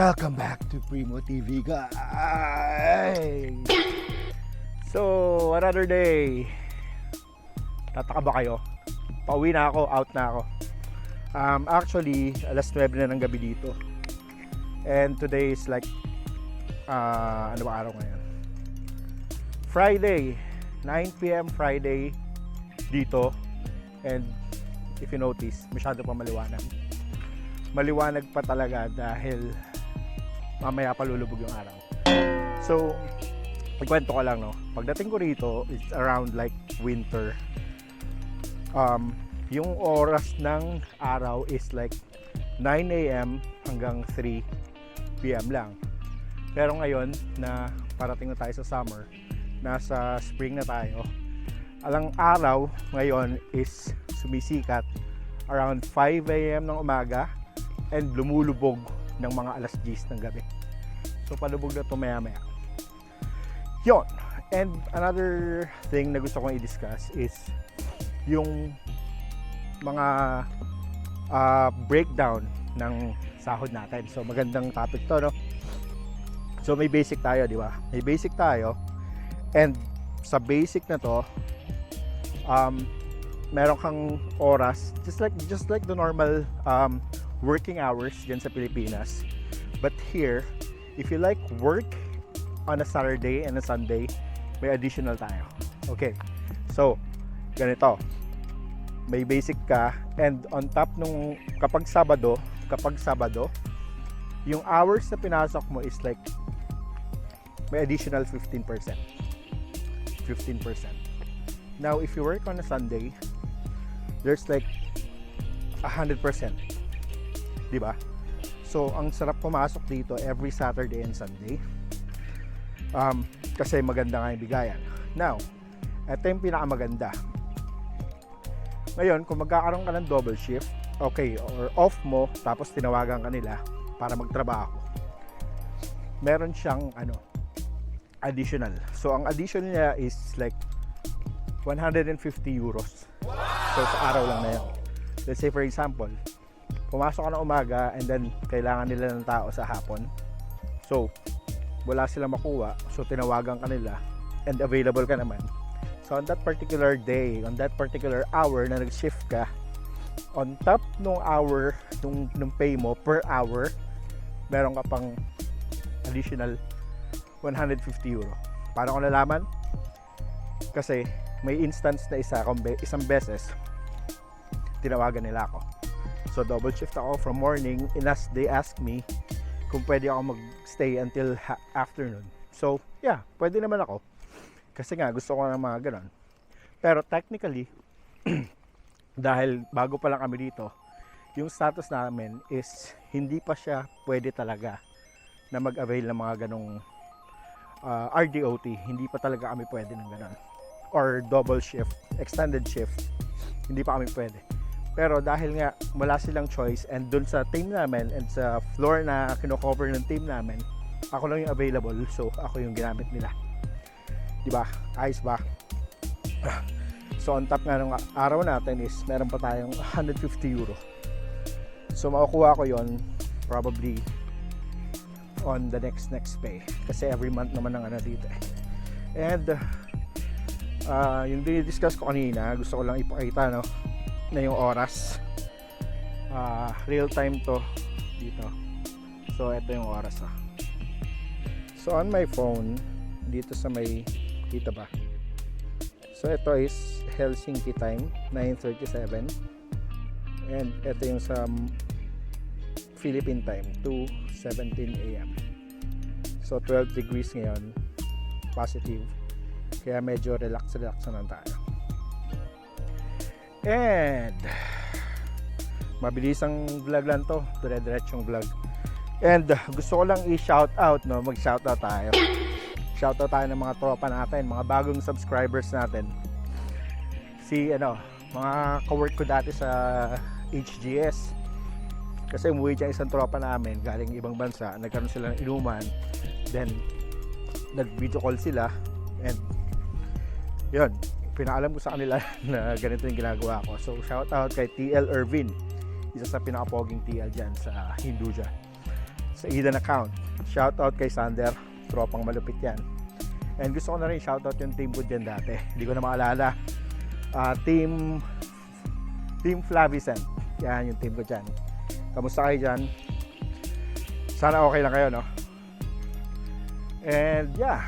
Welcome back to Primo TV, guys! So, another day. Tataka ba kayo? Pauwi na ako, out na ako. Actually, alas 9 na ng gabi dito. And today is like, ano ba araw ngayon? Friday, 9 PM Friday dito. And if you notice, masyado pa maliwanag. Maliwanag pa talaga dahil mamaya pa lulubog yung araw. So, ikwento ko lang, no? Pagdating ko rito, it's around like winter. Yung oras ng araw is like 9 AM hanggang 3 PM lang. Pero ngayon na parating na tayo sa summer, nasa spring na tayo, ang araw ngayon is sumisikat around 5 AM ng umaga and lumulubog ng mga alas 10 ng gabi. So palubog na ito maya maya. Yon. And another thing na gusto kong i-discuss is yung mga breakdown ng sahod natin. So magandang topic to, no? So may basic tayo, di ba? May basic tayo. And sa basic na to, meron kang oras just like the normal working hours dyan sa Pilipinas. But here, if you like work on a Saturday and a Sunday, may additional tayo. Okay. So, ganito. May basic ka, and on top nung kapag Sabado, yung hours na pinasok mo is like may additional 15%. Now, if you work on a Sunday, there's like 100%. Diba? So, ang sarap pumasok dito every Saturday and Sunday. Kasi maganda nga yung bigayan. Now, ito yung pinakamaganda. Ngayon, kung magkakaroon ka ng double shift, okay, or off mo, tapos tinawagan ka nila para magtrabaho, meron siyang additional. So, ang additional niya is like 150 euros. So, sa araw lang na yun. Let's say, for example, pumasok ka na umaga and then kailangan nila ng tao sa hapon. So, wala silang makuha. So, tinawagan ka nila and available ka naman. So, on that particular day, on that particular hour na nag-shift ka, on top nung hour, nung pay mo per hour, meron ka pang additional 150 euro. Paano ko nalaman? Kasi may instance na isang beses, tinawagan nila ako. So double shift ako from morning, they asked me kung pwede ako mag-stay until afternoon. So yeah, pwede naman ako. Kasi nga gusto ko ng mga ganon. Pero technically, dahil bago pa lang kami dito, yung status namin is hindi pa siya pwede talaga na mag-avail ng mga ganong RDOT. Hindi pa talaga kami pwede ng ganon. Or double shift, extended shift. Hindi pa kami pwede. Pero dahil nga wala silang choice, and dun sa team namin and sa floor na kino-cover ng team namin, ako lang yung available, so ako yung ginamit nila. Diba? Ayos ba? So on top nga ng araw natin is meron pa tayong 150 euro. So makukuha ko yon probably on the next pay. Kasi every month naman ang dito eh. And yung dinidiscuss ko kanina, gusto ko lang ipakita, no, na yung oras. Real time to dito. So ito yung oras. So on my phone, dito sa may, dito ba? So ito is Helsinki time, 9:37. And ito yung sa Philippine time, 2:17 AM. So 12 degrees ngayon, positive. Kaya medyo relax na tayo. And mabilis ang vlog lang to, dire-diretsong vlog. And gusto ko lang i-shout out, no, mag-shout out tayo. Shout out tayo ng mga tropa natin, mga bagong subscribers natin. Mga ka-work ko dati sa HGS. Kasi umuwi dyan isang tropa namin galing ibang bansa, nagkaroon sila ng inuman. Then nag-video call sila and yun, pinaalam ko sa kanila na ganito yung ginagawa ko. So shout out kay TL Irvin, isa sa pinakapoging TL dyan sa Hinduja. sa Eden account. Shoutout kay Sander, tropang malupit yan. And gusto ko na rin shoutout yung team ko dyan dati. Hindi ko na maalala. Team Flavicent. Yan yung team ko dyan. Kamusta kayo dyan? Sana okay lang kayo, no? And yeah,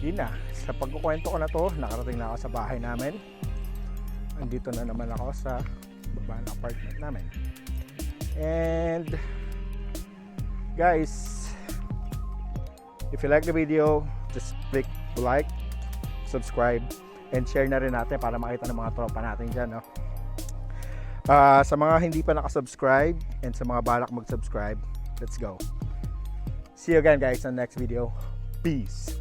yun na. Sa pagkukwento ko na to, nakarating na ako sa bahay namin. Andito na naman ako sa baba ng apartment namin. And guys, if you like the video, just click like, subscribe, and share na rin natin para makita ng mga tropa natin dyan, no? Sa mga hindi pa nakasubscribe and sa mga balak mag-subscribe, let's go. See you again guys on the next video. Peace.